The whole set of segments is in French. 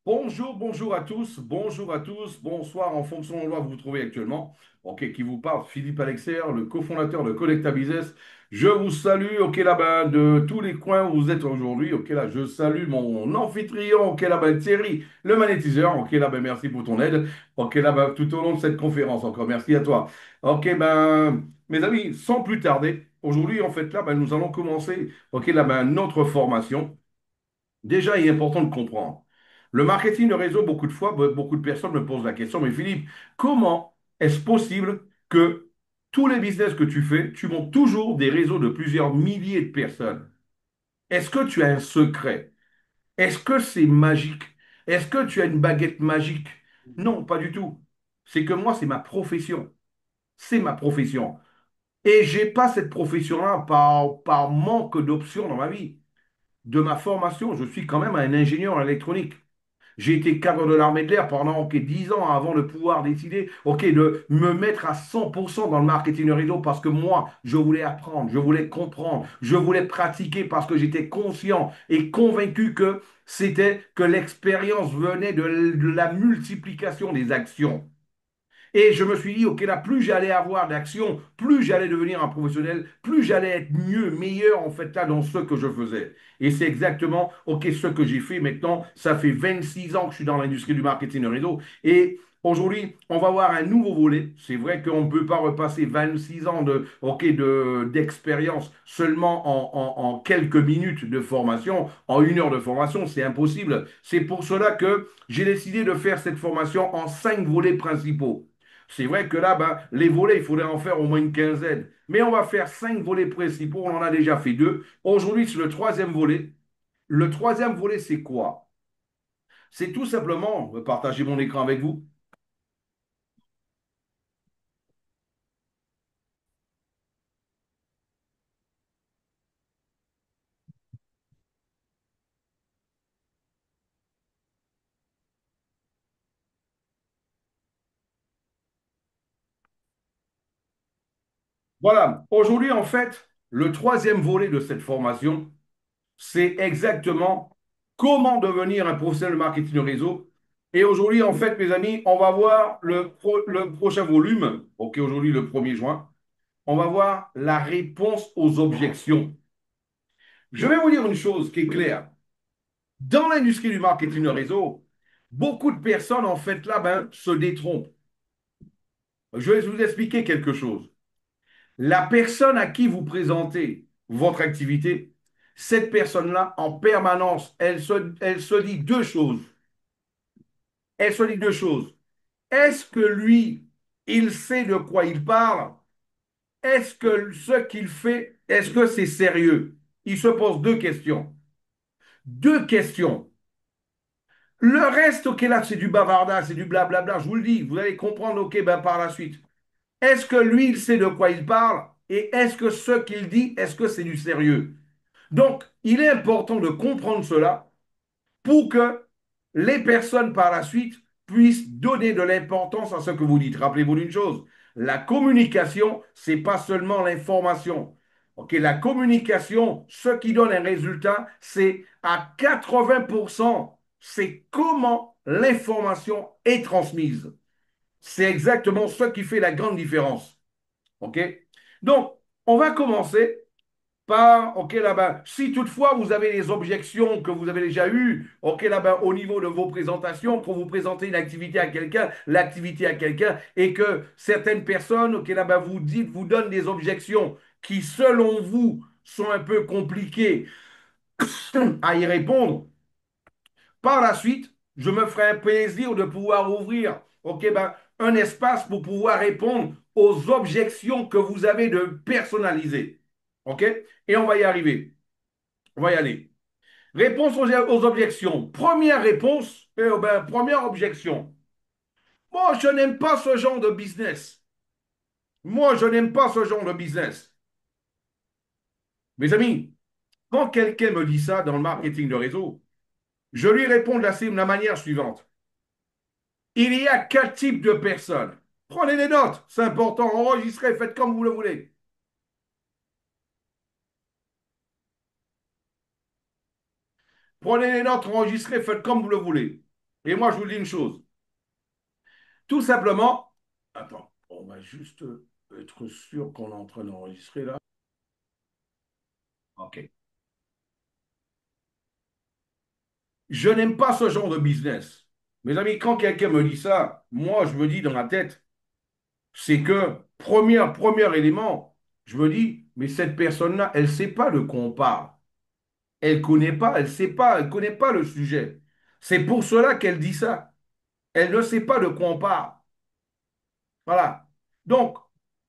Bonjour à tous, bonsoir en fonction de l'endroit où vous vous trouvez actuellement. Ok, qui vous parle, Philippe Alexer, le cofondateur de Collecta Business. Je vous salue, ok là-bas, de tous les coins où vous êtes aujourd'hui. Ok là, je salue mon amphitryon, ok là-bas, Thierry, le magnétiseur. Ok là-bas, merci pour ton aide. Ok là-bas, tout au long de cette conférence, encore merci à toi. Ok, ben, mes amis, sans plus tarder, aujourd'hui, en fait, là, ben, nous allons commencer, ok là-bas, notre formation. Déjà, il est important de comprendre. Le marketing de réseau, beaucoup de fois, beaucoup de personnes me posent la question, mais Philippe, comment est-ce possible que tous les business que tu fais, tu montes toujours des réseaux de plusieurs milliers de personnes? Est-ce que tu as un secret? Est-ce que c'est magique? Est-ce que tu as une baguette magique? Non, pas du tout. C'est que moi, c'est ma profession. C'est ma profession. Et j'ai pas cette profession-là par manque d'options dans ma vie. De ma formation, je suis quand même un ingénieur en électronique. J'ai été cadre de l'armée de l'air pendant 10 ans avant de pouvoir décider de me mettre à 100% dans le marketing réseau parce que moi, je voulais apprendre, je voulais comprendre, je voulais pratiquer parce que j'étais conscient et convaincu que l'expérience venait de la multiplication des actions. Et je me suis dit, OK, là, plus j'allais avoir d'action, plus j'allais devenir un professionnel, plus j'allais être mieux, meilleur, en fait, là, dans ce que je faisais. Et c'est exactement, OK, ce que j'ai fait maintenant. Ça fait 26 ans que je suis dans l'industrie du marketing de réseau. Et aujourd'hui, on va voir un nouveau volet. C'est vrai qu'on ne peut pas repasser 26 ans d'expérience seulement en quelques minutes de formation, en 1 heure de formation. C'est impossible. C'est pour cela que j'ai décidé de faire cette formation en 5 volets principaux. C'est vrai que là, ben, les volets, il faudrait en faire au moins une quinzaine. Mais on va faire 5 volets principaux. On en a déjà fait 2. Aujourd'hui, c'est le troisième volet. Le troisième volet, c'est quoi? C'est tout simplement, je vais partager mon écran avec vous. Voilà. Aujourd'hui, en fait, le troisième volet de cette formation, c'est exactement comment devenir un professionnel de marketing de réseau. Et aujourd'hui, en fait, mes amis, on va voir le prochain volume. OK, aujourd'hui, le 1er juin. On va voir la réponse aux objections. Je vais vous dire une chose qui est claire. Dans l'industrie du marketing de réseau, beaucoup de personnes, en fait, là, ben, se détrompent. Je vais vous expliquer quelque chose. La personne à qui vous présentez votre activité, cette personne-là, en permanence, elle se dit deux choses. Elle se dit deux choses. Est-ce que lui, il sait de quoi il parle? Est-ce que ce qu'il fait, est-ce que c'est sérieux? Il se pose deux questions. Deux questions. Le reste, ok, là, c'est du bavardage, c'est du blablabla, je vous le dis, vous allez comprendre, ok, ben, par la suite. Est-ce que lui, il sait de quoi il parle? Et est-ce que ce qu'il dit, est-ce que c'est du sérieux? Donc, il est important de comprendre cela pour que les personnes par la suite puissent donner de l'importance à ce que vous dites. Rappelez-vous d'une chose, la communication, c'est pas seulement l'information. Ok, la communication, ce qui donne un résultat, c'est à 80%, c'est comment l'information est transmise. C'est exactement ce qui fait la grande différence. Ok? Donc, on va commencer par, OK, là-bas, si toutefois vous avez des objections que vous avez déjà eues, OK, là-bas, au niveau de vos présentations, pour vous présenter une activité à quelqu'un, l'activité à quelqu'un, et que certaines personnes, OK, là-bas, vous donnent des objections qui, selon vous, sont un peu compliquées à y répondre, par la suite, je me ferai un plaisir de pouvoir ouvrir, OK, ben, un espace pour pouvoir répondre aux objections que vous avez de personnaliser. OK? Et on va y arriver. On va y aller. Réponse aux objections. Première réponse, première objection. Moi, je n'aime pas ce genre de business. Moi, je n'aime pas ce genre de business. Mes amis, quand quelqu'un me dit ça dans le marketing de réseau, je lui réponds de la manière suivante. Il y a 4 types de personnes. Prenez des notes, c'est important, enregistrez, faites comme vous le voulez. Prenez des notes, enregistrez, faites comme vous le voulez. Et moi, je vous dis une chose. Tout simplement, attends, on va juste être sûr qu'on est en train d'enregistrer là. OK. Je n'aime pas ce genre de business. Mes amis, quand quelqu'un me dit ça, moi, je me dis dans la tête, c'est que, premier élément, je me dis, mais cette personne-là, elle ne sait pas de quoi on parle. Elle ne connaît pas, elle sait pas, elle connaît pas le sujet. C'est pour cela qu'elle dit ça. Elle ne sait pas de quoi on parle. Voilà. Donc,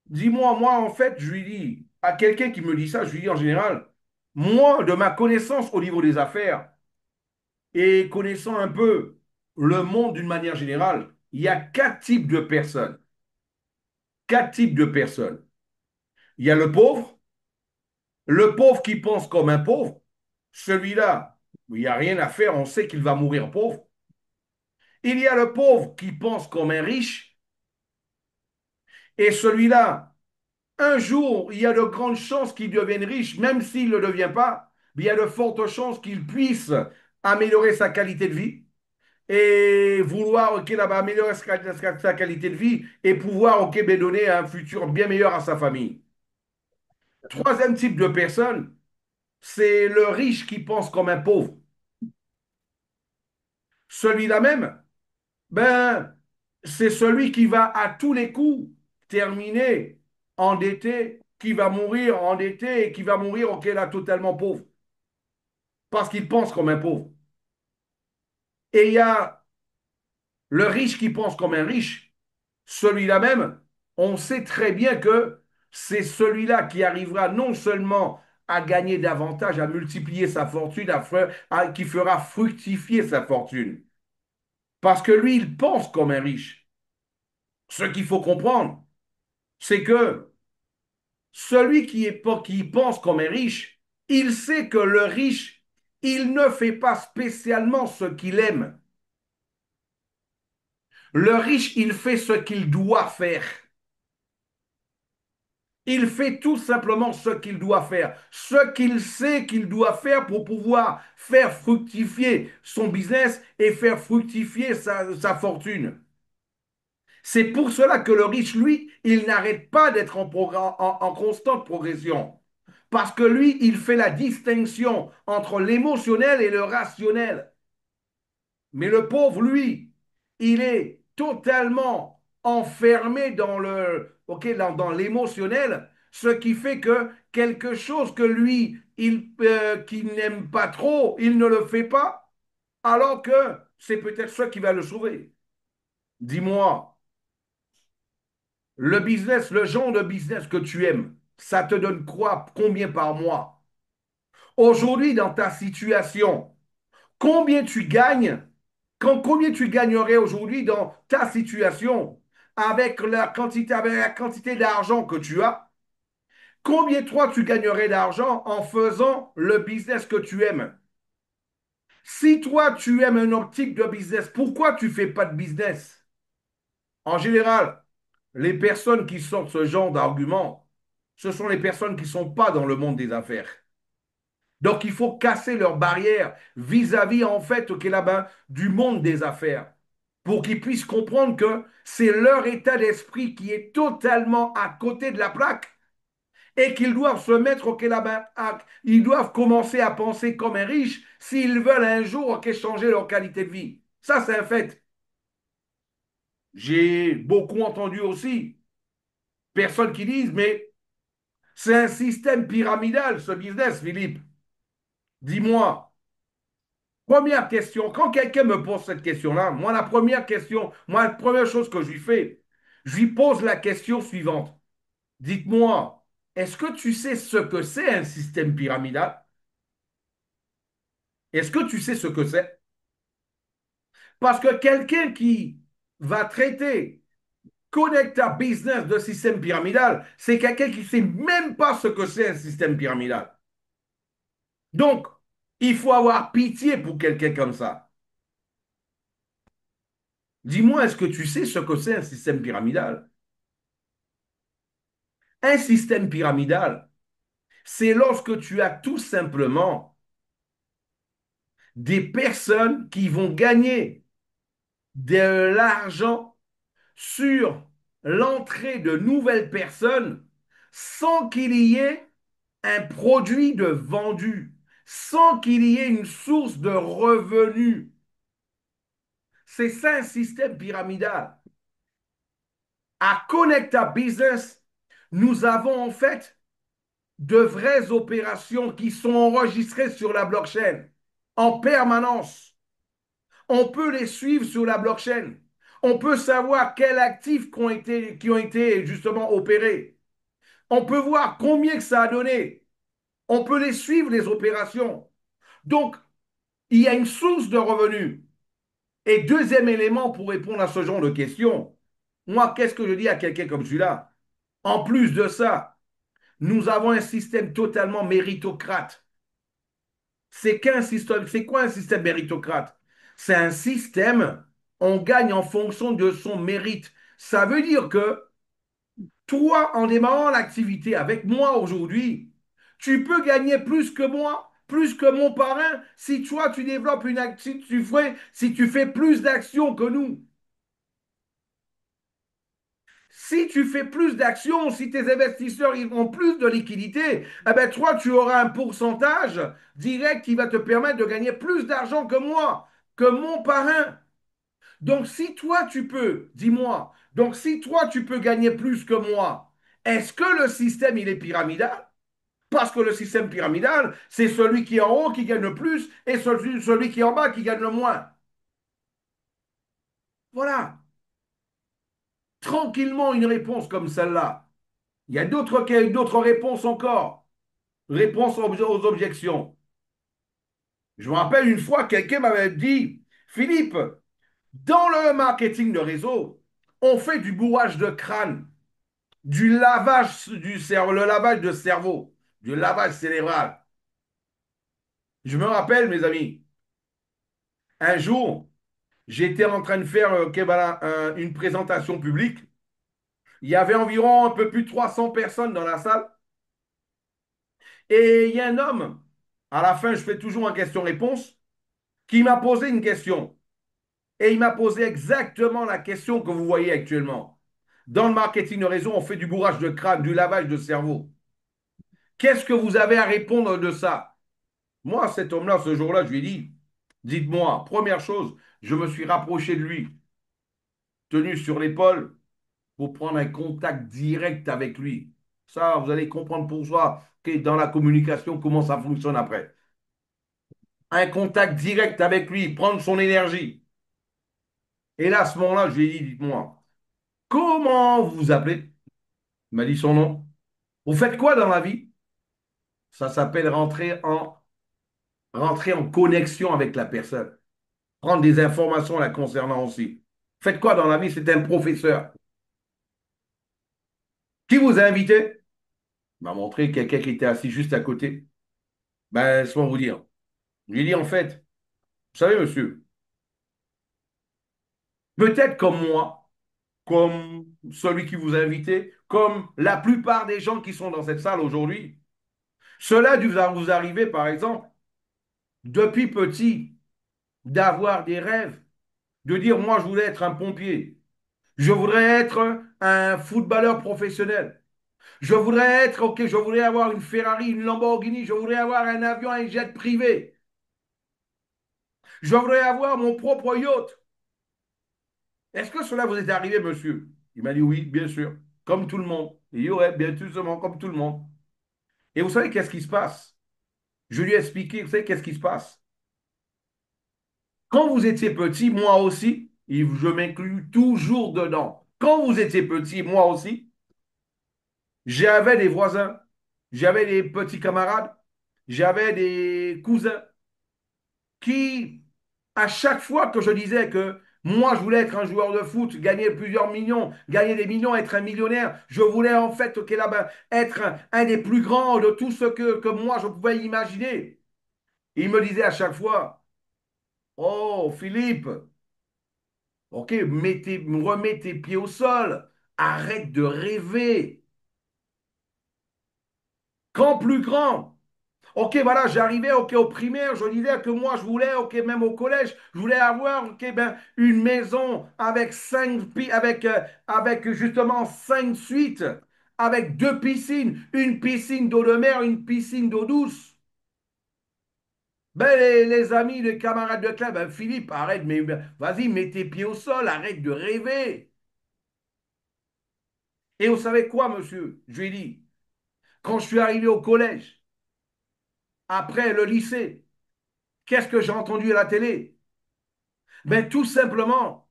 dis-moi, moi, en fait, je lui dis, à quelqu'un qui me dit ça, je lui dis en général, moi, de ma connaissance au niveau des affaires et connaissant un peu le monde d'une manière générale, il y a quatre types de personnes. Quatre types de personnes. Il y a le pauvre qui pense comme un pauvre. Celui-là, il n'y a rien à faire, on sait qu'il va mourir pauvre. Il y a le pauvre qui pense comme un riche. Et celui-là, un jour, il y a de grandes chances qu'il devienne riche, même s'il ne le devient pas, il y a de fortes chances qu'il puisse améliorer sa qualité de vie et vouloir améliorer sa qualité de vie et pouvoir donner un futur bien meilleur à sa famille. Troisième type de personne, c'est le riche qui pense comme un pauvre. Celui-là même, ben, c'est celui qui va à tous les coups terminer endetté, qui va mourir endetté et qui va mourir là totalement pauvre. Parce qu'il pense comme un pauvre. Et il y a le riche qui pense comme un riche. Celui-là même, on sait très bien que c'est celui-là qui arrivera non seulement à gagner davantage, à multiplier sa fortune, qui fera fructifier sa fortune. Parce que lui, il pense comme un riche. Ce qu'il faut comprendre, c'est que celui qui pense comme un riche, il sait que le riche, il ne fait pas spécialement ce qu'il aime. Le riche, il fait ce qu'il doit faire. Il fait tout simplement ce qu'il doit faire, ce qu'il sait qu'il doit faire pour pouvoir faire fructifier son business et faire fructifier sa fortune. C'est pour cela que le riche, lui, il n'arrête pas d'être en constante progression. Parce que lui, il fait la distinction entre l'émotionnel et le rationnel. Mais le pauvre, lui, il est totalement enfermé dans l'émotionnel, ce qui fait que quelque chose que lui, qu'il n'aime pas trop, il ne le fait pas, alors que c'est peut-être ce qui va le sauver. Dis-moi, le business, le genre de business que tu aimes, ça te donne quoi, combien par mois? Aujourd'hui, dans ta situation, combien tu gagnes, combien tu gagnerais aujourd'hui dans ta situation avec la quantité d'argent que tu as? Combien toi tu gagnerais d'argent en faisant le business que tu aimes? Si toi tu aimes un autre type de business, pourquoi tu ne fais pas de business? En général, les personnes qui sortent ce genre d'arguments, ce sont les personnes qui ne sont pas dans le monde des affaires. Donc, il faut casser leurs barrières vis-à-vis, en fait, là-bas, du monde des affaires pour qu'ils puissent comprendre que c'est leur état d'esprit qui est totalement à côté de la plaque et qu'ils doivent se mettre, là-bas, ils doivent commencer à penser comme un riche s'ils veulent un jour, changer leur qualité de vie. Ça, c'est un fait. J'ai beaucoup entendu aussi personnes qui disent, mais c'est un système pyramidal, ce business, Philippe. Dis-moi, première question, quand quelqu'un me pose cette question-là, moi, la première chose que je lui fais, je lui pose la question suivante. Dites-moi, est-ce que tu sais ce que c'est un système pyramidal? Est-ce que tu sais ce que c'est? Parce que quelqu'un qui va traiter Connecta Business de système pyramidal, c'est quelqu'un qui ne sait même pas ce que c'est un système pyramidal. Donc, il faut avoir pitié pour quelqu'un comme ça. Dis-moi, est-ce que tu sais ce que c'est un système pyramidal? Un système pyramidal, c'est lorsque tu as tout simplement des personnes qui vont gagner. de l'argent sur l'entrée de nouvelles personnes sans qu'il y ait un produit de vendu, sans qu'il y ait une source de revenus. C'est ça un système pyramidal. À Connecta Business, nous avons en fait de vraies opérations qui sont enregistrées sur la blockchain en permanence. On peut les suivre sur la blockchain. On peut savoir quels actifs qui ont été justement opérés. On peut voir combien que ça a donné. On peut les suivre, les opérations. Donc, il y a une source de revenus. Et deuxième élément pour répondre à ce genre de questions, moi, qu'est-ce que je dis à quelqu'un comme celui-là? En plus de ça, nous avons un système totalement méritocrate. C'est quoi un système méritocrate? C'est un système, on gagne en fonction de son mérite. Ça veut dire que toi, en démarrant l'activité avec moi aujourd'hui, tu peux gagner plus que moi, plus que mon parrain, si toi, tu développes une activité, si tu fais plus d'actions que nous. Si tu fais plus d'actions, si tes investisseurs ils ont plus de liquidités, eh ben toi, tu auras un pourcentage direct qui va te permettre de gagner plus d'argent que moi, que mon parrain. Donc, si toi, tu peux, dis-moi, donc si toi, tu peux gagner plus que moi, est-ce que le système, il est pyramidal? Parce que le système pyramidal, c'est celui qui est en haut qui gagne le plus et celui qui est en bas qui gagne le moins. Voilà, tranquillement une réponse comme celle-là. Il y a d'autres réponses encore. Réponse aux objections. Je me rappelle une fois, quelqu'un m'avait dit, Philippe, dans le marketing de réseau, on fait du bourrage de crâne, du lavage du cerveau, le lavage de cerveau, du lavage cérébral. Je me rappelle, mes amis, un jour, j'étais en train de faire voilà, une présentation publique. Il y avait environ un peu plus de 300 personnes dans la salle. Et il y a un homme, à la fin, je fais toujours un question-réponse, qui m'a posé une question. Et il m'a posé exactement la question que vous voyez actuellement. Dans le marketing de réseau, on fait du bourrage de crâne, du lavage de cerveau. Qu'est-ce que vous avez à répondre de ça? Moi, cet homme-là, ce jour-là, je lui ai dit, dites-moi, première chose, je me suis rapproché de lui, tenu sur l'épaule, pour prendre un contact direct avec lui. Ça, vous allez comprendre pour soi que dans la communication, comment ça fonctionne après. Un contact direct avec lui, prendre son énergie. Et là, à ce moment-là, je lui ai dit, dites-moi, comment vous vous appelez? Il m'a dit son nom. Vous faites quoi dans la vie? Ça s'appelle rentrer en connexion avec la personne. Prendre des informations la concernant aussi. Faites quoi dans la vie? C'est un professeur. Qui vous a invité? Il m'a montré quelqu'un qui était assis juste à côté. Ben, laisse-moi vous dire. Je lui ai dit, en fait, vous savez, monsieur, peut-être comme moi, comme celui qui vous a invité, comme la plupart des gens qui sont dans cette salle aujourd'hui, cela a dû vous arriver, par exemple, depuis petit, d'avoir des rêves, de dire, moi, je voulais être un pompier, je voudrais être un footballeur professionnel, je voudrais être, ok, je voudrais avoir une Ferrari, une Lamborghini, je voudrais avoir un avion, un jet privé, je voudrais avoir mon propre yacht. Est-ce que cela vous est arrivé, monsieur? Il m'a dit oui, bien sûr, comme tout le monde. Il dit ouais, bien sûr, comme tout le monde. Et vous savez qu'est-ce qui se passe? Je lui ai expliqué, vous savez qu'est-ce qui se passe? Quand vous étiez petit, moi aussi, et je m'inclus toujours dedans. Quand vous étiez petit, moi aussi, j'avais des voisins, j'avais des petits camarades, j'avais des cousins qui, à chaque fois que je disais que moi, je voulais être un joueur de foot, gagner plusieurs millions, gagner des millions, être un millionnaire, je voulais en fait là-bas, être un des plus grands de tout ce que moi, je pouvais imaginer. Il me disait à chaque fois, oh Philippe, ok, remets tes pieds au sol, arrête de rêver. Quand plus grand, Ok, voilà, j'arrivais, ok, au primaire, je disais que moi, je voulais, ok, même au collège, je voulais avoir, ok, ben, une maison avec avec justement 5 suites, avec 2 piscines, une piscine d'eau de mer, une piscine d'eau douce. Ben, les amis, les camarades de club, ben, Philippe, arrête, mais ben, vas-y, mets tes pieds au sol, arrête de rêver. Et vous savez quoi, monsieur? Je lui ai dit, quand je suis arrivé au collège, après le lycée, qu'est-ce que j'ai entendu à la télé? Ben, tout simplement,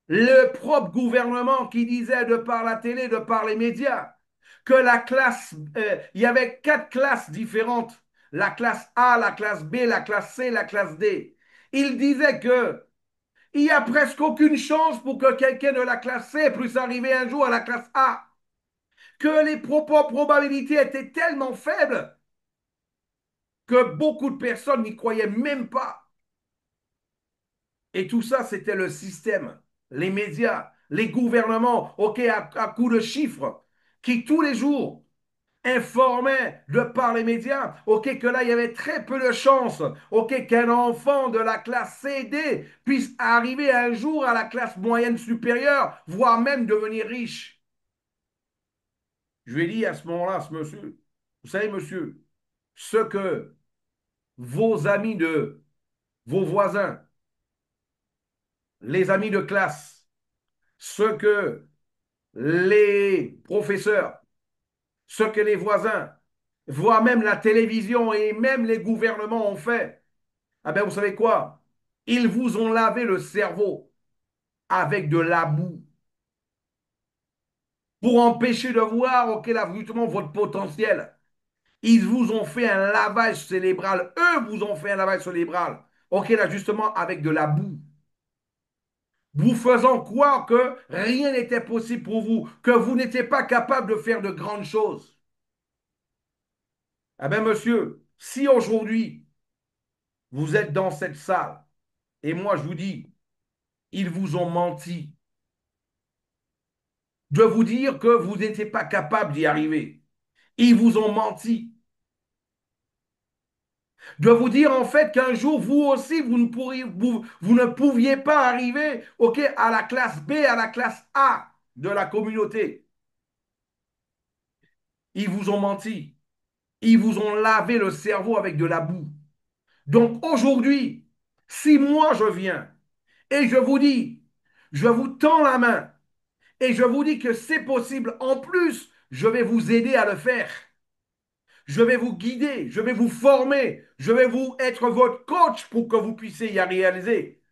le propre gouvernement qui disait de par la télé, de par les médias, que la classe, il y avait 4 classes différentes. La classe A, la classe B, la classe C, la classe D. Il disait que il n'y a presque aucune chance pour que quelqu'un de la classe C puisse arriver un jour à la classe A. Que les probabilités étaient tellement faibles que beaucoup de personnes n'y croyaient même pas. Et tout ça, c'était le système, les médias, les gouvernements, ok, à coup de chiffres, qui tous les jours informaient de par les médias, ok, que là, il y avait très peu de chances, ok, qu'un enfant de la classe CD puisse arriver un jour à la classe moyenne supérieure, voire même devenir riche. Je lui ai dit à ce moment-là, ce monsieur, vous savez, monsieur, ce que vos amis de vos voisins, les amis de classe, ce que les professeurs, ce que les voisins, voire même la télévision et même les gouvernements ont fait, ah ben vous savez quoi? Ils vous ont lavé le cerveau avec de la boue pour empêcher de voir ok, là, justement votre potentiel. Ils vous ont fait un lavage cérébral. Eux vous ont fait un lavage cérébral. Ok, là, justement, avec de la boue. Vous faisant croire que rien n'était possible pour vous, que vous n'étiez pas capable de faire de grandes choses. Eh bien, monsieur, si aujourd'hui, vous êtes dans cette salle, et moi, je vous dis, ils vous ont menti, de vous dire que vous n'étiez pas capable d'y arriver. Ils vous ont menti. De vous dire en fait qu'un jour, vous aussi, vous ne pouviez pas arriver ok, à la classe B, à la classe A de la communauté. Ils vous ont menti. Ils vous ont lavé le cerveau avec de la boue. Donc aujourd'hui, si moi je viens et je vous dis, je vous tends la main et je vous dis que c'est possible, en plus, je vais vous aider à le faire. Je vais vous guider, je vais vous former, je vais vous être votre coach pour que vous puissiez y réaliser.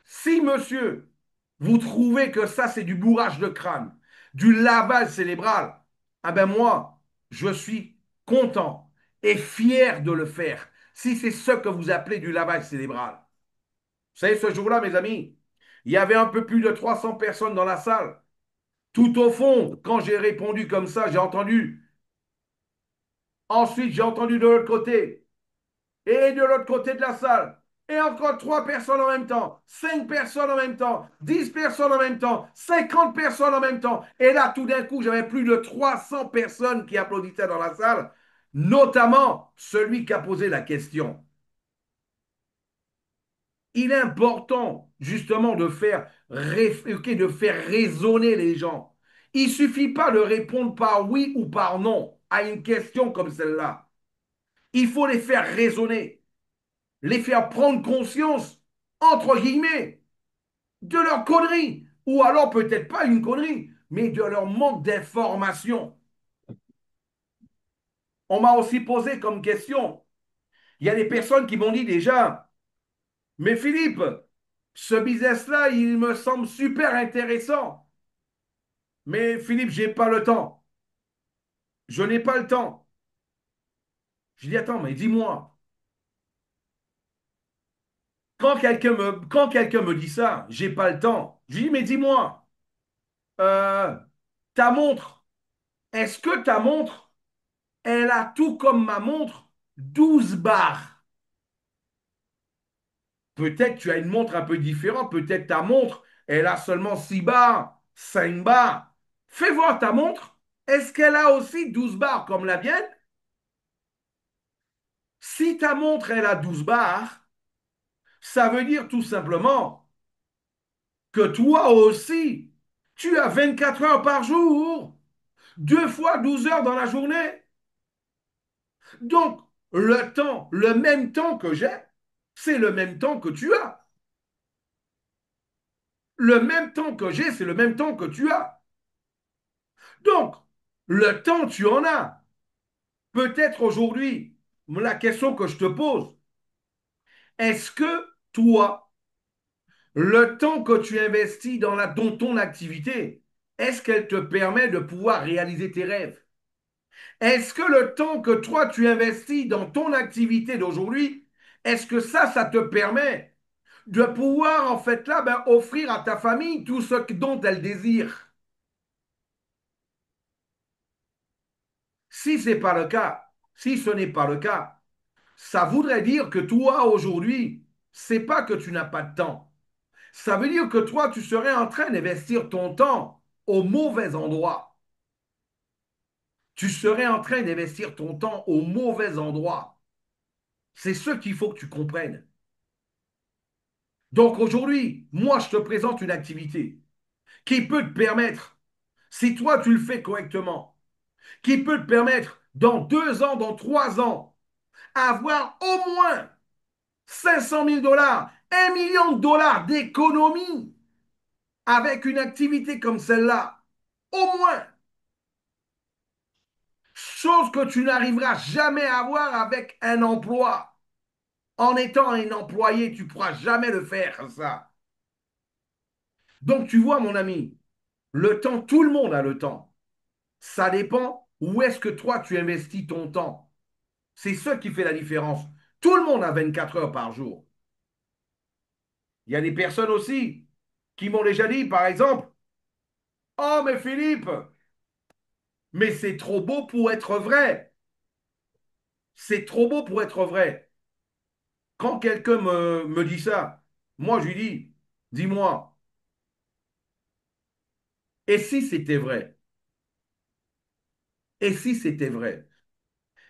Si, monsieur, vous trouvez que ça, c'est du bourrage de crâne, du lavage cérébral, ah ben moi, je suis content et fier de le faire. Si c'est ce que vous appelez du lavage cérébral. Vous savez, ce jour-là, mes amis, il y avait un peu plus de 300 personnes dans la salle. Tout au fond, quand j'ai répondu comme ça, j'ai entendu. Ensuite, j'ai entendu de l'autre côté. Et de l'autre côté de la salle. Et encore 3 personnes en même temps, 5 personnes en même temps, 10 personnes en même temps, 50 personnes en même temps. Et là, tout d'un coup, j'avais plus de 300 personnes qui applaudissaient dans la salle, notamment celui qui a posé la question. Il est important justement de faire raisonner les gens. Il ne suffit pas de répondre par oui ou par non à une question comme celle-là. Il faut les faire raisonner, les faire prendre conscience, entre guillemets, de leur connerie. Ou alors peut-être pas une connerie, mais de leur manque d'information. On m'a aussi posé comme question. Il y a des personnes qui m'ont dit déjà, mais Philippe, ce business-là, il me semble super intéressant. Mais Philippe, j'ai pas le temps. Je n'ai pas le temps. Je dis, attends, mais dis-moi, quand quelqu'un me dit ça, j'ai pas le temps. Je dis, mais dis-moi, euh, ta montre, est-ce que ta montre, elle a tout comme ma montre, 12 barres? Peut-être tu as une montre un peu différente, peut-être ta montre, elle a seulement 6 barres, 5 barres. Fais voir ta montre. Est-ce qu'elle a aussi 12 barres comme la mienne? Si ta montre, elle a 12 barres, ça veut dire tout simplement que toi aussi, tu as 24 heures par jour, 2 fois 12 heures dans la journée. Donc, le temps, le même temps que j'ai, c'est le même temps que tu as. Le même temps que j'ai, c'est le même temps que tu as. Donc, le temps, tu en as. Peut-être aujourd'hui, la question que je te pose, est-ce que toi, le temps que tu investis dans ton activité, est-ce qu'elle te permet de pouvoir réaliser tes rêves? Est-ce que le temps que toi, tu investis dans ton activité d'aujourd'hui, est-ce que ça te permet de pouvoir, en fait, là, ben, offrir à ta famille tout ce dont elle désire? Si ce n'est pas le cas, si ce n'est pas le cas, ça voudrait dire que toi, aujourd'hui, c'est pas que tu n'as pas de temps. Ça veut dire que toi, tu serais en train d'investir ton temps au mauvais endroit. Tu serais en train d'investir ton temps au mauvais endroit. C'est ce qu'il faut que tu comprennes. Donc aujourd'hui, moi, je te présente une activité qui peut te permettre, si toi, tu le fais correctement, qui peut te permettre, dans 2 ans, dans 3 ans, avoir au moins 500 000 dollars, 1 million de dollars d'économie avec une activité comme celle-là. Au moins, chose que tu n'arriveras jamais à avoir avec un emploi. En étant un employé, tu ne pourras jamais le faire, ça. Donc, tu vois, mon ami, le temps, tout le monde a le temps. Ça dépend où est-ce que toi, tu investis ton temps. C'est ce qui fait la différence. Tout le monde a 24 heures par jour. Il y a des personnes aussi qui m'ont déjà dit, par exemple, oh, mais Philippe, mais c'est trop beau pour être vrai. C'est trop beau pour être vrai. Quand quelqu'un me dit ça, moi, je lui dis, dis-moi, et si c'était vrai? Et si c'était vrai?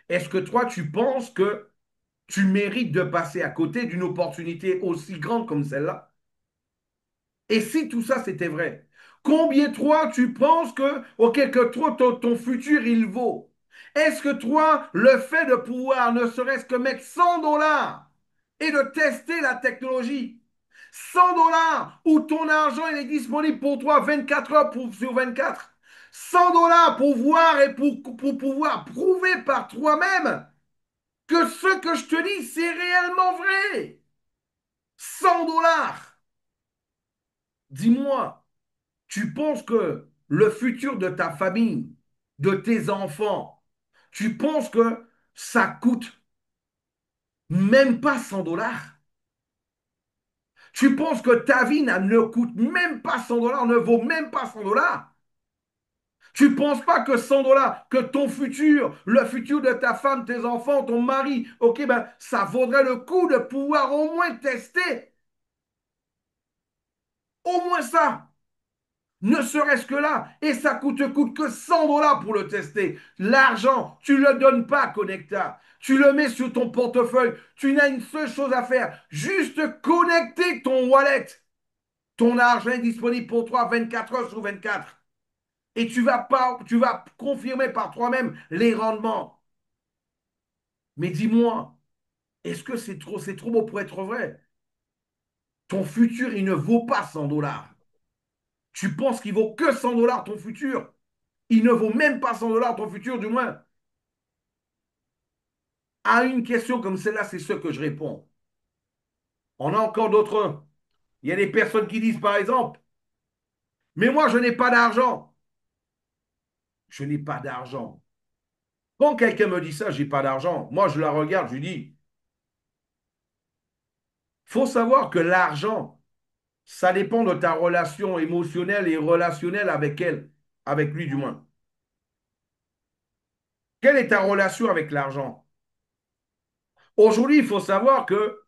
Est-ce que toi, tu penses que tu mérites de passer à côté d'une opportunité aussi grande comme celle-là? Et si tout ça, c'était vrai? Combien toi, tu penses que, ok, que toi, ton futur, il vaut? Est-ce que toi, le fait de pouvoir ne serait-ce que mettre 100 dollars et de tester la technologie, 100 dollars où ton argent il est disponible pour toi 24 heures sur 24, 100 dollars pour voir et pour pouvoir prouver par toi-même que ce que je te dis, c'est réellement vrai. 100 dollars. Dis-moi, tu penses que le futur de ta famille, de tes enfants, tu penses que ça coûte même pas 100 dollars? Tu penses que ta vie ne coûte même pas 100 dollars, ne vaut même pas 100 dollars? Tu ne penses pas que 100 dollars, que ton futur, le futur de ta femme, tes enfants, ton mari, ok, ben, ça vaudrait le coup de pouvoir au moins tester, au moins ça. Ne serait-ce que là, et ça coûte que 100 dollars pour le tester. L'argent, tu ne le donnes pas à Connecta. Tu le mets sur ton portefeuille. Tu n'as une seule chose à faire, juste connecter ton wallet. Ton argent est disponible pour toi 24 heures sur 24. Et tu vas confirmer par toi-même les rendements. Mais dis-moi, est-ce que c'est trop beau pour être vrai? Ton futur, il ne vaut pas 100 dollars. Tu penses qu'il vaut que 100 dollars ton futur? Il ne vaut même pas 100 dollars ton futur, du moins. À une question comme celle-là, c'est ce que je réponds. On a encore d'autres. Il y a des personnes qui disent, par exemple, mais moi, je n'ai pas d'argent. Je n'ai pas d'argent. Quand quelqu'un me dit ça, j'ai pas d'argent, moi, je la regarde, je lui dis, faut savoir que l'argent, ça dépend de ta relation émotionnelle et relationnelle avec elle, avec lui du moins. Quelle est ta relation avec l'argent? Aujourd'hui, il faut savoir que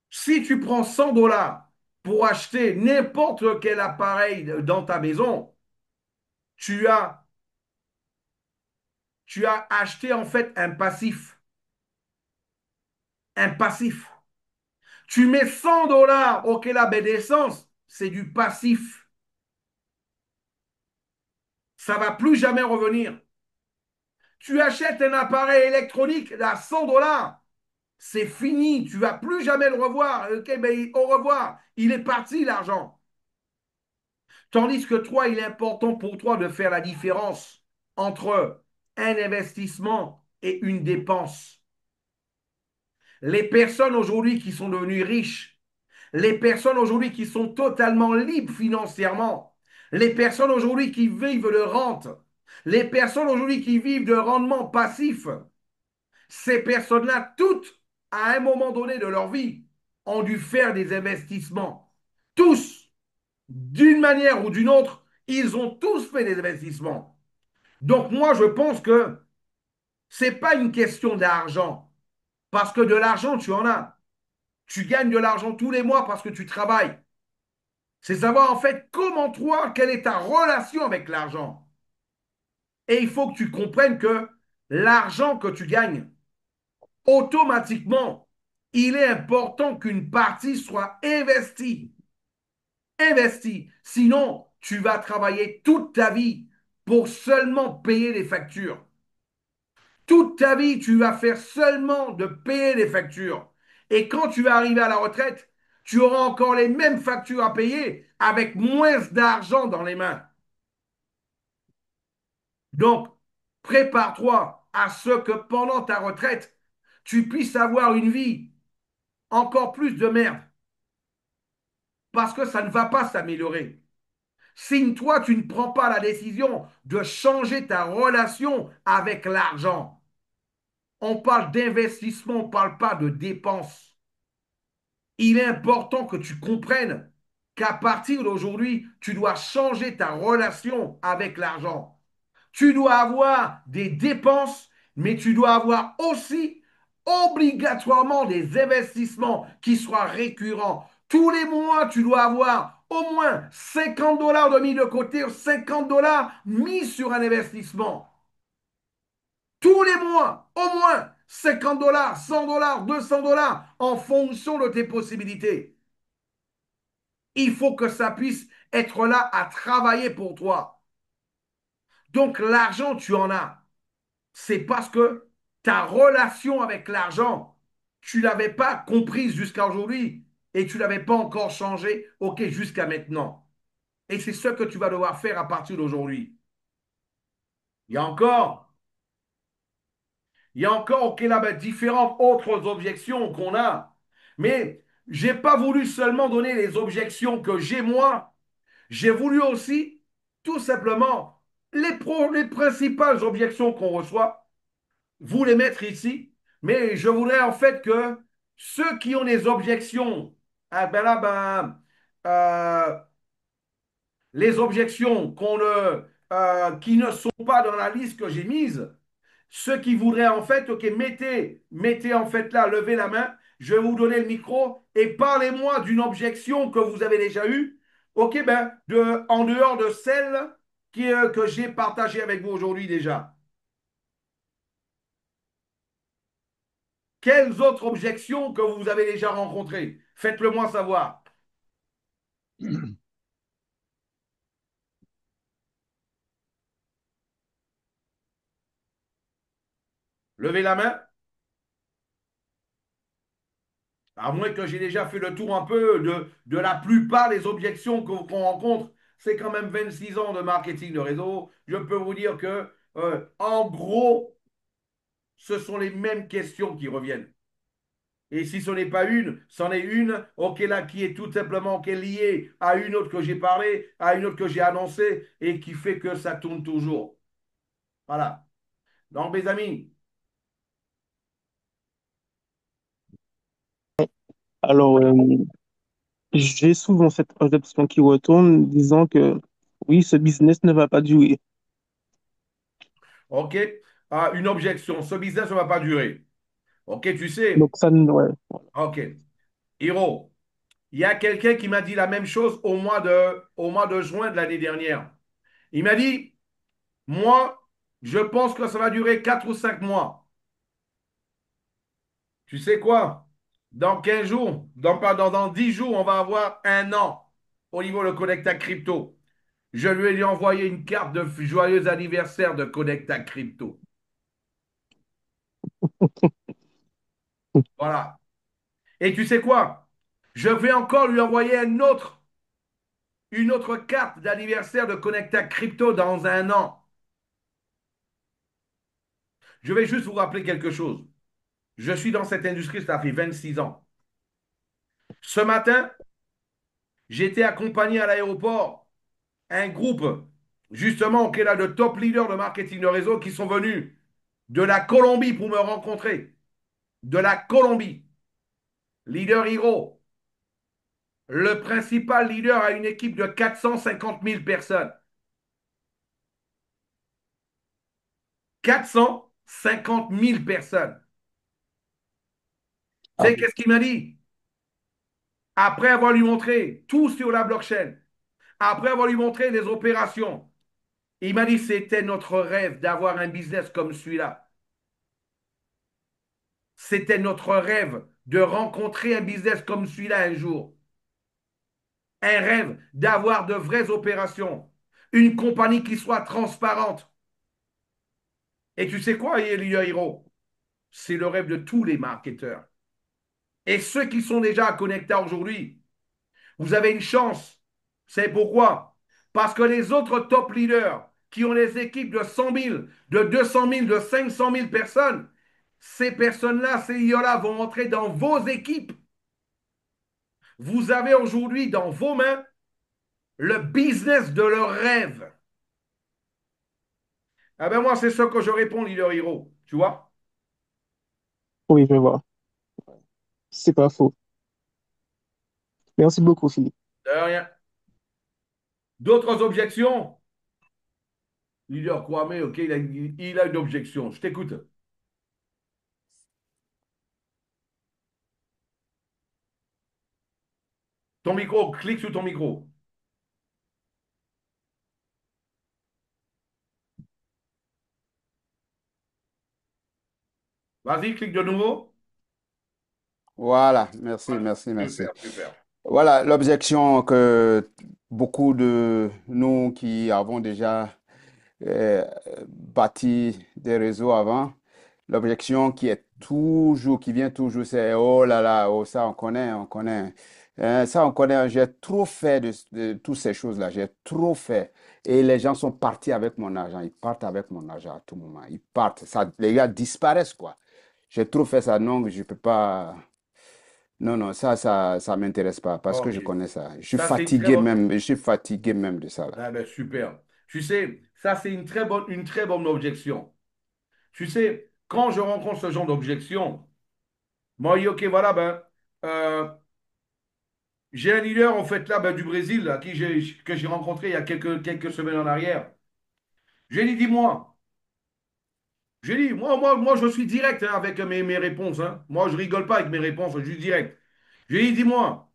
si tu prends 100 dollars pour acheter n'importe quel appareil dans ta maison, tu as, tu as acheté en fait un passif. un passif. Tu mets 100 dollars, ok, la baie d'essence, c'est du passif. Ça va plus jamais revenir. Tu achètes un appareil électronique à 100 dollars, c'est fini, tu vas plus jamais le revoir. Ok, ben, au revoir, il est parti l'argent. Tandis que toi, il est important pour toi de faire la différence entre un investissement et une dépense. Les personnes aujourd'hui qui sont devenues riches, les personnes aujourd'hui qui sont totalement libres financièrement, les personnes aujourd'hui qui vivent de rente, les personnes aujourd'hui qui vivent de rendement passif, ces personnes-là, toutes, à un moment donné de leur vie, ont dû faire des investissements. Tous, d'une manière ou d'une autre, ils ont tous fait des investissements. Donc moi, je pense que ce n'est pas une question d'argent, parce que de l'argent, tu en as. Tu gagnes de l'argent tous les mois parce que tu travailles. C'est savoir en fait comment toi, quelle est ta relation avec l'argent. Et il faut que tu comprennes que l'argent que tu gagnes, automatiquement, il est important qu'une partie soit investie. Investie. Sinon, tu vas travailler toute ta vie pour seulement payer les factures. Toute ta vie, tu vas faire seulement de payer les factures. Et quand tu vas arriver à la retraite, tu auras encore les mêmes factures à payer avec moins d'argent dans les mains. Donc, prépare-toi à ce que pendant ta retraite, tu puisses avoir une vie encore plus de merde. Parce que ça ne va pas s'améliorer. Si toi, tu ne prends pas la décision de changer ta relation avec l'argent, on parle d'investissement, on ne parle pas de dépenses. Il est important que tu comprennes qu'à partir d'aujourd'hui, tu dois changer ta relation avec l'argent. Tu dois avoir des dépenses, mais tu dois avoir aussi obligatoirement des investissements qui soient récurrents. Tous les mois, tu dois avoir au moins 50 dollars de mis de côté ou 50 dollars mis sur un investissement. Tous les mois, au moins 50 dollars, 100 dollars, 200 dollars en fonction de tes possibilités. Il faut que ça puisse être là à travailler pour toi. Donc l'argent, tu en as. C'est parce que ta relation avec l'argent, tu ne l'avais pas comprise jusqu'à aujourd'hui et tu ne l'avais pas encore changé, ok, jusqu'à maintenant. Et c'est ce que tu vas devoir faire à partir d'aujourd'hui. Il y a encore, il y a encore, ok, là, ben, différentes autres objections qu'on a. Mais je n'ai pas voulu seulement donner les objections que j'ai moi, j'ai voulu aussi, tout simplement, les principales objections qu'on reçoit, vous les mettre ici, mais je voudrais en fait que ceux qui ont des objections, ah ben là, les objections qui ne sont pas dans la liste que j'ai mise, ceux qui voudraient en fait, ok, mettez en fait là, levez la main, je vais vous donner le micro et parlez-moi d'une objection que vous avez déjà eue, ok, ben, en dehors de celle que j'ai partagée avec vous aujourd'hui déjà. Quelles autres objections que vous avez déjà rencontrées? Faites-le moi savoir. Levez la main. À moins que j'ai déjà fait le tour un peu de la plupart des objections qu'on rencontre. C'est quand même 26 ans de marketing de réseau. Je peux vous dire que, en gros, ce sont les mêmes questions qui reviennent. Et si ce n'est pas une, c'en est une, ok, là, qui est tout simplement qui est liée à une autre que j'ai parlé, à une autre que j'ai annoncée, et qui fait que ça tourne toujours. Voilà. Donc, mes amis, Alors, j'ai souvent cette objection qui retourne disant que oui, ce business ne va pas durer. ok, une objection. Ce business ne va pas durer. Ok, tu Donc, sais, ça, ouais. ok. Hiro, il y a quelqu'un qui m'a dit la même chose au mois de juin de l'année dernière. Il m'a dit, moi, je pense que ça va durer 4 ou 5 mois. Tu sais quoi? Dans 15 jours, dans 10 jours, on va avoir un an au niveau de Connecta Crypto. Je lui ai envoyé une carte de joyeux anniversaire de Connecta Crypto. Voilà. Et tu sais quoi? Je vais encore lui envoyer une autre carte d'anniversaire de Connecta Crypto dans un an. Je vais juste vous rappeler quelque chose. Je suis dans cette industrie, ça fait 26 ans. Ce matin, j'étais accompagné à l'aéroport un groupe, justement, qui est là de top leaders de marketing de réseau qui sont venus de la Colombie pour me rencontrer. De la Colombie. Leader Hero. Le principal leader a une équipe de 450 000 personnes. 450 000 personnes. Tu Ah sais, oui. qu'est-ce qu'il m'a dit? Après avoir lui montré tout sur la blockchain, après avoir lui montré les opérations, il m'a dit c'était notre rêve d'avoir un business comme celui-là. C'était notre rêve de rencontrer un business comme celui-là un jour. Un rêve d'avoir de vraies opérations. Une compagnie qui soit transparente. Et tu sais quoi, Elia Hiro? C'est le rêve de tous les marketeurs. Et ceux qui sont déjà connectés aujourd'hui, vous avez une chance. C'est pourquoi? Parce que les autres top leaders qui ont des équipes de 100 000, de 200 000, de 500 000 personnes, ces personnes-là, ces IA-là vont entrer dans vos équipes. Vous avez aujourd'hui dans vos mains le business de leur rêve. Ah ben moi, c'est ce que je réponds, Leader Hero. Tu vois? Oui, je vois. C'est pas faux. Merci beaucoup, Philippe. De rien. D'autres objections? Leader Kwame, ok, il a une objection. Je t'écoute. Ton micro, clique sur ton micro. Vas-y, clique de nouveau. Voilà, merci, Voilà. merci, merci. Super, super. Voilà l'objection que beaucoup de nous qui avons déjà euh, bâti des réseaux avant, l'objection qui vient toujours, c'est oh là là, oh ça on connaît. Ça on connaît, j'ai trop fait de toutes ces choses-là, j'ai trop fait. Et les gens sont partis avec mon argent, ils partent avec mon argent à tout moment, ils partent, ça, les gars disparaissent quoi. J'ai trop fait ça, non, je peux pas. Non, non, ça m'intéresse pas parce que Ok. je connais ça. Ça, c'est une très bonne. Je suis fatigué même de ça là. Ah ben, super. Tu sais, ça, c'est une très bonne objection. Tu sais, quand je rencontre ce genre d'objection, moi, je dis, OK, voilà, ben, euh, j'ai un leader, en fait, là, ben, du Brésil, là, que j'ai rencontré il y a quelques semaines en arrière. J'ai dit, dis-moi. J'ai dit, moi, je suis direct hein, avec mes réponses. Hein. Moi, je rigole pas avec mes réponses, je suis direct. J'ai dit, dis-moi,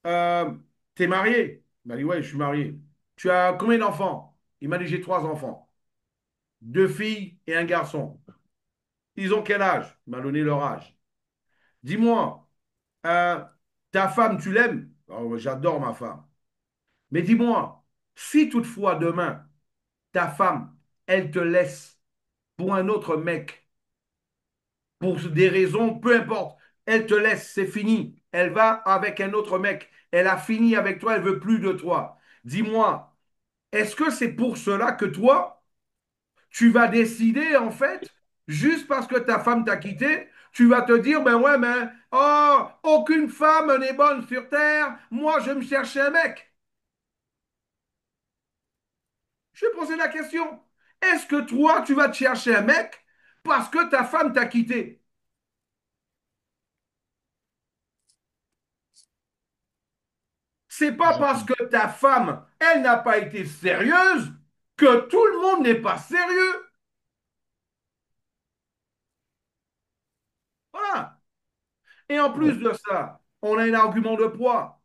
euh, t'es marié? Il m'a dit, ouais, je suis marié. Tu as combien d'enfants? Il m'a dit, j'ai 3 enfants. 2 filles et un garçon. Ils ont quel âge? Il m'a donné leur âge. Dis-moi, euh, ta femme, tu l'aimes? Oh, j'adore ma femme. Mais dis-moi, si toutefois demain, ta femme, elle te laisse pour un autre mec, pour des raisons, peu importe. Elle te laisse, c'est fini. Elle va avec un autre mec. Elle a fini avec toi, elle veut plus de toi. Dis-moi, est-ce que c'est pour cela que toi, tu vas décider, en fait, juste parce que ta femme t'a quitté, tu vas te dire, ben ouais, mais, oh, aucune femme n'est bonne sur terre, moi, je me cherchais un mec. Je vais poser la question. Est-ce que toi, tu vas te chercher un mec parce que ta femme t'a quitté? C'est pas parce que ta femme, elle n'a pas été sérieuse que tout le monde n'est pas sérieux. Voilà. Et en Ouais. plus de ça, on a un argument de poids.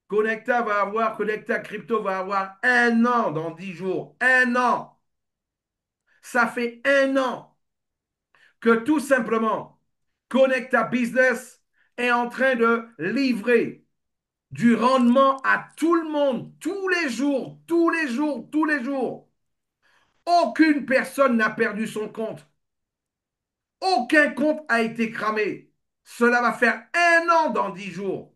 Connecta Crypto va avoir un an dans 10 jours. Un an. Ça fait un an que tout simplement, Connecta Business est en train de livrer du rendement à tout le monde, tous les jours, tous les jours, tous les jours. Aucune personne n'a perdu son compte. Aucun compte a été cramé. Cela va faire 1 an dans 10 jours.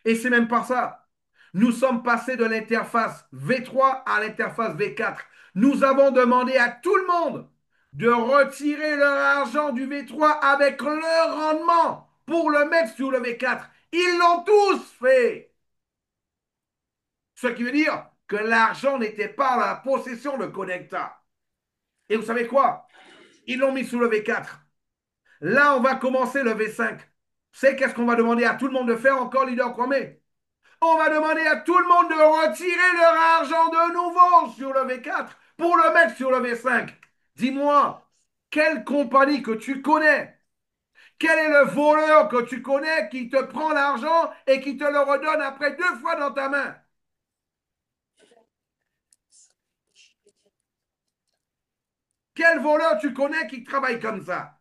Et c'est même pas ça. Nous sommes passés de l'interface V3 à l'interface V4. Nous avons demandé à tout le monde de retirer leur argent du V3 avec leur rendement pour le mettre sur le V4. Ils l'ont tous fait. Ce qui veut dire que l'argent n'était pas à la possession de Connecta. Et vous savez quoi? Ils l'ont mis sous le V4. Là, on va commencer le V5. C'est qu'est-ce qu'on va demander à tout le monde de faire encore, leader Kwame? On va demander à tout le monde de retirer leur argent de nouveau sur le V4 pour le mettre sur le V5. Dis-moi, quelle compagnie que tu connais, quel est le voleur que tu connais qui te prend l'argent et qui te le redonne après 2 fois dans ta main? Quel voleur tu connais qui travaille comme ça?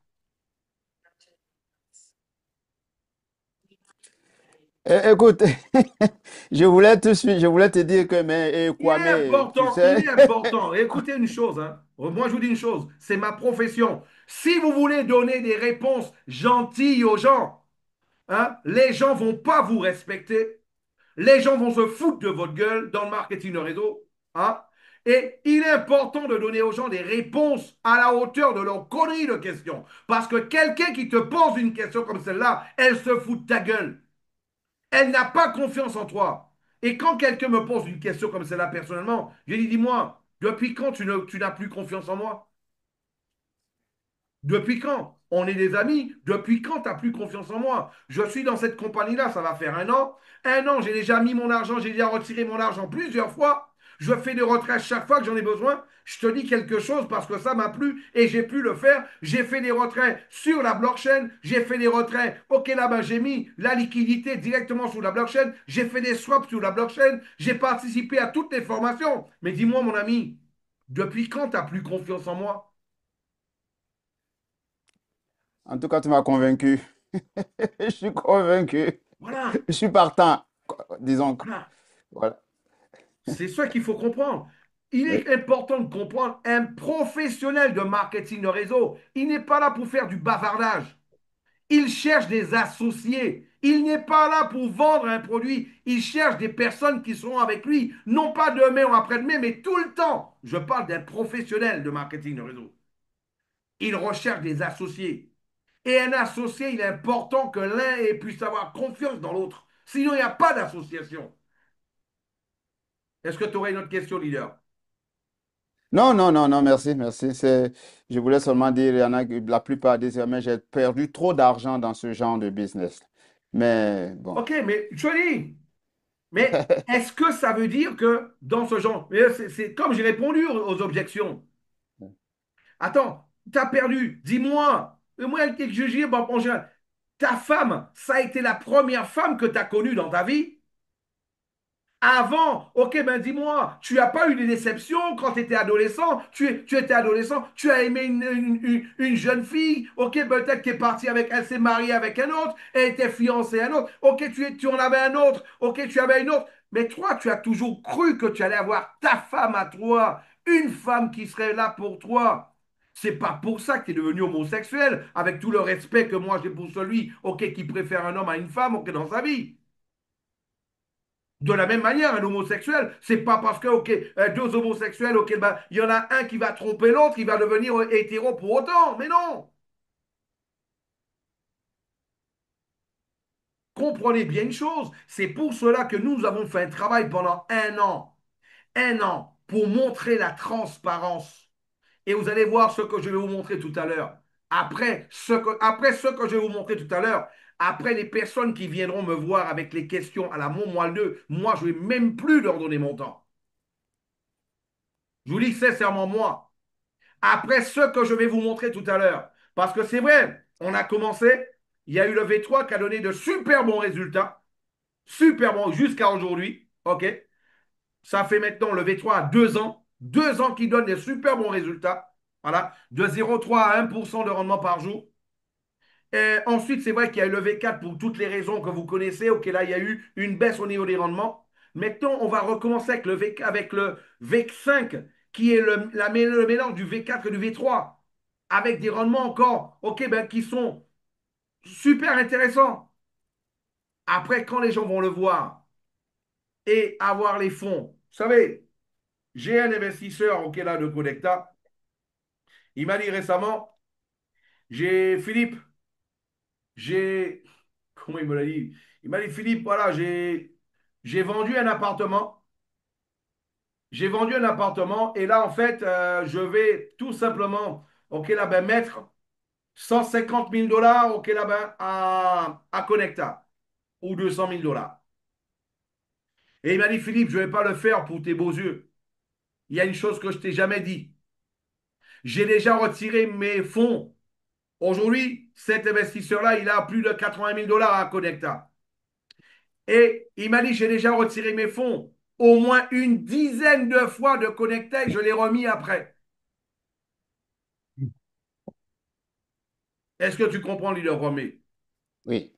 Écoute, je voulais te dire que, mais Kwame, tu Il sais, est important. Écoutez une chose, hein. Moi je vous dis une chose, c'est ma profession. Si vous voulez donner des réponses gentilles aux gens, hein, les gens ne vont pas vous respecter. Les gens vont se foutre de votre gueule dans le marketing de réseau. Hein. Et il est important de donner aux gens des réponses à la hauteur de leur connerie de questions. Parce que quelqu'un qui te pose une question comme celle-là, elle se fout de ta gueule. Elle n'a pas confiance en toi. Et quand quelqu'un me pose une question comme celle-là personnellement, je lui dis, dis-moi, depuis quand tu n'as plus confiance en moi? Depuis quand? On est des amis. Depuis quand tu n'as plus confiance en moi? Je suis dans cette compagnie-là, ça va faire 1 an. 1 an, j'ai déjà mis mon argent, j'ai déjà retiré mon argent plusieurs fois. Je fais des retraits chaque fois que j'en ai besoin. Je te dis quelque chose parce que ça m'a plu et j'ai pu le faire. J'ai fait des retraits sur la blockchain. J'ai fait des retraits. Ok, là-bas, j'ai mis la liquidité directement sur la blockchain. J'ai fait des swaps sur la blockchain. J'ai participé à toutes les formations. Mais dis-moi, mon ami, depuis quand tu n'as plus confiance en moi? en tout cas, tu m'as convaincu. Je suis convaincu. Voilà, Je suis partant. Disons que, voilà. voilà. C'est ça qu'il faut comprendre. Il est important de comprendre un professionnel de marketing de réseau. Il n'est pas là pour faire du bavardage. Il cherche des associés. Il n'est pas là pour vendre un produit. Il cherche des personnes qui seront avec lui, non pas demain ou après-demain, mais tout le temps. Je parle d'un professionnel de marketing de réseau. Il recherche des associés. Et un associé, il est important que l'un puisse avoir confiance dans l'autre. Sinon, il n'y a pas d'association. Est-ce que tu aurais une autre question, leader? Non, non, non, non, merci, merci. Je voulais seulement dire, il y en a, la plupart disent, mais j'ai perdu trop d'argent dans ce genre de business. Mais bon. Ok, mais je dis, mais est-ce que ça veut dire que dans ce genre, mais c'est comme j'ai répondu aux objections. Attends, tu as perdu, dis-moi. Et moi, elle que je dis, bon, ta femme, ça a été la première femme que tu as connue dans ta vie? Avant, ok, ben dis-moi, tu n'as pas eu des déceptions quand tu étais adolescent, tu étais adolescent, tu as aimé une jeune fille, ok, peut-être qu'elle est partie avec, elle s'est mariée avec un autre, elle était fiancée à un autre, ok, tu en avais un autre, ok, tu avais une autre, mais toi, tu as toujours cru que tu allais avoir ta femme à toi, une femme qui serait là pour toi. C'est pas pour ça que tu es devenu homosexuel, avec tout le respect que moi j'ai pour celui, ok, qui préfère un homme à une femme, ok, dans sa vie. De la même manière, un homosexuel, c'est pas parce que, ok, deux homosexuels, ok, ben, il y en a un qui va tromper l'autre, il va devenir hétéro pour autant. Mais non! Comprenez bien une chose, c'est pour cela que nous avons fait un travail pendant 1 an. 1 an pour montrer la transparence. Et vous allez voir ce que je vais vous montrer tout à l'heure. Après ce que je vais vous montrer tout à l'heure, après les personnes qui viendront me voir avec les questions à la moelle 2, moi, je ne vais même plus leur donner mon temps. Je vous dis sincèrement, moi, après ce que je vais vous montrer tout à l'heure. Parce que c'est vrai, on a commencé, il y a eu le V3 qui a donné de super bons résultats, super bons jusqu'à aujourd'hui. OK? Ça fait maintenant le V3 à 2 ans, 2 ans qui donne des super bons résultats. Voilà, de 0,3 à 1% de rendement par jour. Ensuite, c'est vrai qu'il y a eu le V4 pour toutes les raisons que vous connaissez. Ok, là, il y a eu une baisse au niveau des rendements. Maintenant, on va recommencer avec avec le V5, qui est le mélange du V4 et du V3, avec des rendements encore, ok, ben, qui sont super intéressants. Après, quand les gens vont le voir et avoir les fonds, vous savez, j'ai un investisseur, ok, là, de Connecta. Il m'a dit récemment, j'ai Philippe, j'ai comment il me l'a dit? Il m'a dit, Philippe, voilà, j'ai vendu un appartement. J'ai vendu un appartement et là, en fait, je vais tout simplement, OK, là, ben, mettre 150 000 dollars, OK, là, ben, à Connecta ou 200 000 dollars. Et il m'a dit, Philippe, je ne vais pas le faire pour tes beaux yeux. Il y a une chose que je t'ai jamais dit. J'ai déjà retiré mes fonds. Aujourd'hui, cet investisseur-là, il a plus de 80 000 dollars à Connecta. Et il m'a dit, j'ai déjà retiré mes fonds. Au moins une dizaine de fois de Connectec, je l'ai remis après. Est-ce que tu comprends, leader Romé? Oui,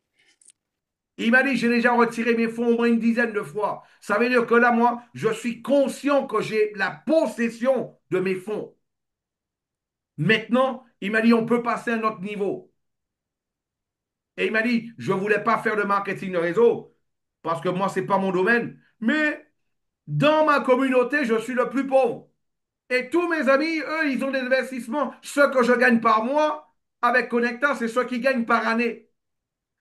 Il m'a dit, j'ai déjà retiré mes fonds au moins une dizaine de fois. Ça veut dire que là, moi, je suis conscient que j'ai la possession de mes fonds. Maintenant, il m'a dit, on peut passer à un autre niveau. Et il m'a dit, je ne voulais pas faire de marketing de réseau parce que moi, ce n'est pas mon domaine. Mais dans ma communauté, je suis le plus pauvre. Et tous mes amis, eux, ils ont des investissements. Ce que je gagne par mois avec Connecta, c'est ce qu'ils gagnent par année.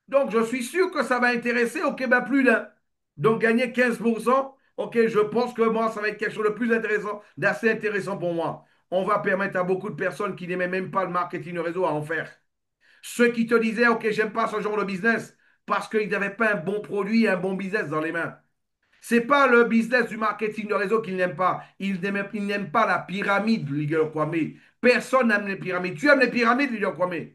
Donc, je suis sûr que ça va intéresser, ok, ben plus d'un. Donc, gagner 15%, ok, je pense que moi, ça va être quelque chose de plus intéressant, d'assez intéressant pour moi. On va permettre à beaucoup de personnes qui n'aimaient même pas le marketing de réseau à en faire. Ceux qui te disaient, ok, j'aime pas ce genre de business parce qu'ils n'avaient pas un bon produit, un bon business dans les mains. C'est pas le business du marketing de réseau qu'ils n'aiment pas. Ils n'aiment pas la pyramide, Leader Kwame. Personne n'aime les pyramides. Tu aimes les pyramides, Leader Kwame?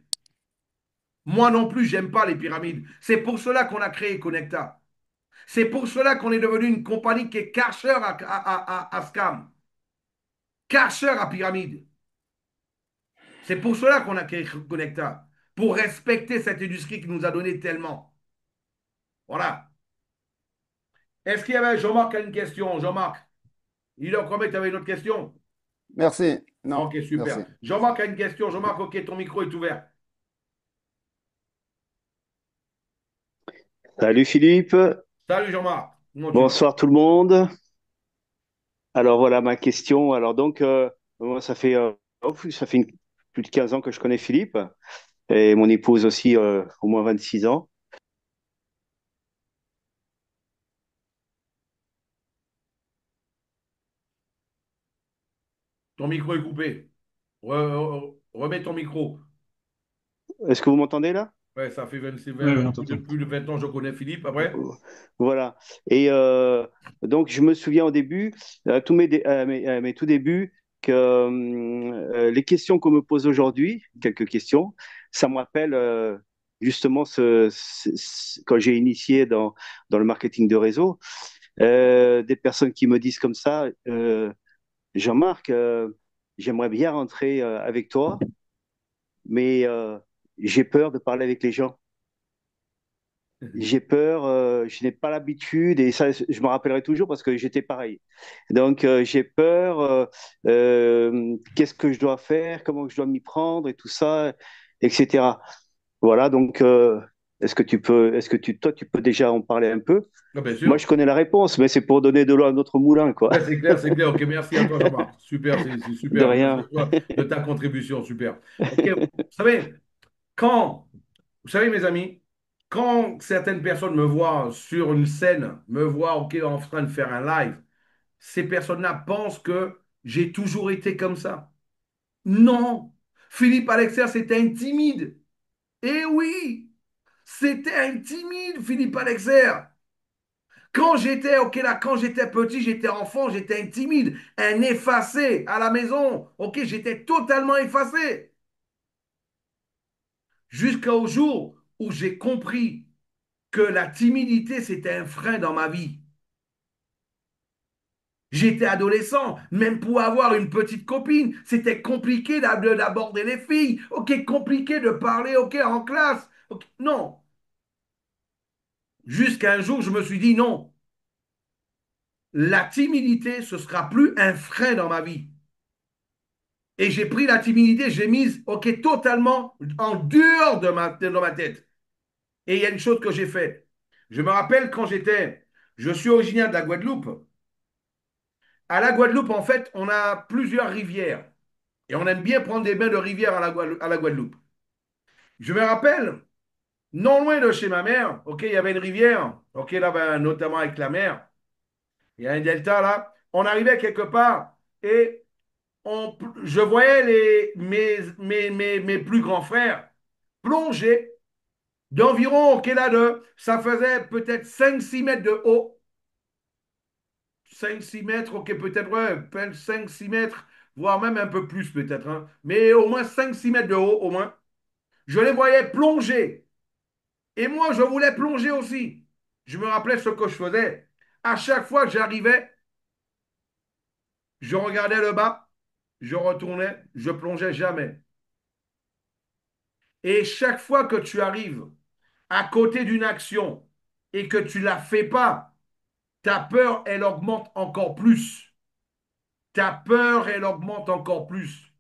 Moi non plus, j'aime pas les pyramides. C'est pour cela qu'on a créé Connecta. C'est pour cela qu'on est devenu une compagnie qui est Karcher à scam. Karcher à pyramide. C'est pour cela qu'on a créé Connecta. Pour respecter cette industrie qui nous a donné tellement. Voilà. Est-ce qu'il y avait Jean-Marc a une question? Jean-Marc, Leader Kwame, tu avais une autre question? merci. Non, Ok, super. merci. Jean-Marc a une question. Jean-Marc, ok, ton micro est ouvert. Salut Philippe, Salut Jean-Marc. Comment tu vas? bonsoir tout le monde. Alors voilà ma question. Alors donc moi ça fait plus de 15 ans que je connais Philippe et mon épouse aussi au moins 26 ans. Ton micro est coupé. Remets ton micro. Est-ce que vous m'entendez là? Ouais, ça fait Oui, oui, on t'entend. plus de 20 ans que je connais Philippe. Après, Voilà. Et donc je me souviens au début, à mes tout débuts, que les questions qu'on me pose aujourd'hui, quelques questions, ça me rappelle justement quand j'ai initié dans le marketing de réseau. Des personnes qui me disent comme ça, Jean-Marc, j'aimerais bien rentrer avec toi, mais j'ai peur de parler avec les gens. J'ai peur, je n'ai pas l'habitude, et ça, je me rappellerai toujours parce que j'étais pareil. Donc, j'ai peur, qu'est-ce que je dois faire, comment je dois m'y prendre et tout ça, etc. Voilà, donc, toi, tu peux déjà en parler un peu? ah, bien Moi, sûr. je connais la réponse, mais c'est pour donner de l'eau à notre moulin, quoi. Ouais, c'est clair, c'est clair. Ok, merci à toi Jean-Marc. Super, c'est De super. Merci à rien. toi de ta contribution. Super. Ok, vous savez, quand, vous savez mes amis, quand certaines personnes me voient sur une scène, me voient ok, en train de faire un live, ces personnes-là pensent que j'ai toujours été comme ça. Non. Philippe Alexer, c'était intimide. Eh oui, c'était intimide, Philippe Alexer. Quand j'étais, ok, là, quand j'étais petit, j'étais enfant, j'étais intimide, un effacé à la maison. Ok, j'étais totalement effacé. Jusqu'au jour où j'ai compris que la timidité, c'était un frein dans ma vie. J'étais adolescent, même pour avoir une petite copine, c'était compliqué d'aborder les filles. Ok, compliqué de parler, ok, en classe. Ok, non. Jusqu'à un jour, je me suis dit non. La timidité, ce sera plus un frein dans ma vie. Et j'ai pris la timidité, j'ai mise, ok, totalement en dehors de ma tête. Et il y a une chose que j'ai faite. Je me rappelle quand je suis originaire de la Guadeloupe. À la Guadeloupe, en fait, on a plusieurs rivières. Et on aime bien prendre des bains de rivière à la Guadeloupe. Je me rappelle, non loin de chez ma mère, ok, il y avait une rivière, ok, là, ben, notamment avec la mer. Il y a un delta là. On arrivait quelque part et je voyais mes plus grands frères plonger d'environ, ok, là, ça faisait peut-être 5 6 mètres de haut. 5 6 mètres, ok, peut-être, ouais, 5 6 mètres, voire même un peu plus peut-être, hein. Mais au moins 5 6 mètres de haut, au moins. Je les voyais plonger. Et moi, je voulais plonger aussi. Je me rappelais ce que je faisais. À chaque fois que j'arrivais, je regardais le bas, je retournais, je plongeais jamais. Et chaque fois que tu arrives à côté d'une action et que tu ne la fais pas, ta peur, elle augmente encore plus. Ta peur, elle augmente encore plus.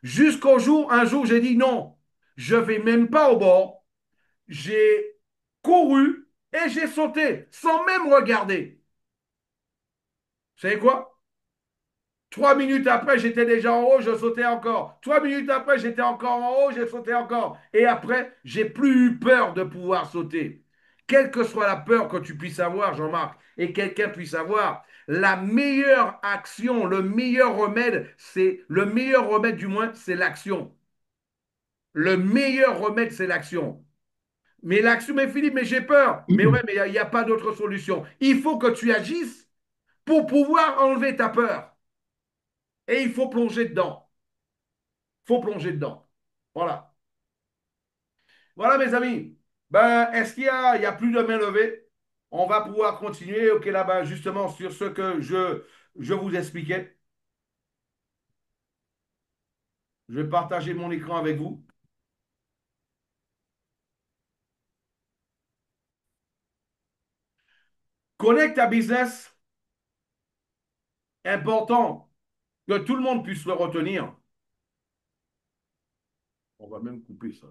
Jusqu'au jour, un jour, j'ai dit non, je ne vais même pas au bord. J'ai couru et j'ai sauté sans même regarder. Vous savez quoi? 3 minutes après, j'étais déjà en haut, je sautais encore. 3 minutes après, j'étais encore en haut, je sautais encore. Et après, j'ai plus eu peur de pouvoir sauter. Quelle que soit la peur que tu puisses avoir, Jean-Marc, et quelqu'un puisse avoir, la meilleure action, le meilleur remède du moins, c'est l'action. Le meilleur remède, c'est l'action. Mais l'action, mais Philippe, mais j'ai peur. Mais ouais, mais il n'y a pas d'autre solution. Il faut que tu agisses pour pouvoir enlever ta peur. Et il faut plonger dedans. Il faut plonger dedans. Voilà. Voilà, mes amis. Ben, est-ce il y a plus de main levée? On va pouvoir continuer, ok, là-bas, justement, sur ce que je vous expliquais. Je vais partager mon écran avec vous. Connect ta business, important que tout le monde puisse le retenir. On va même couper ça.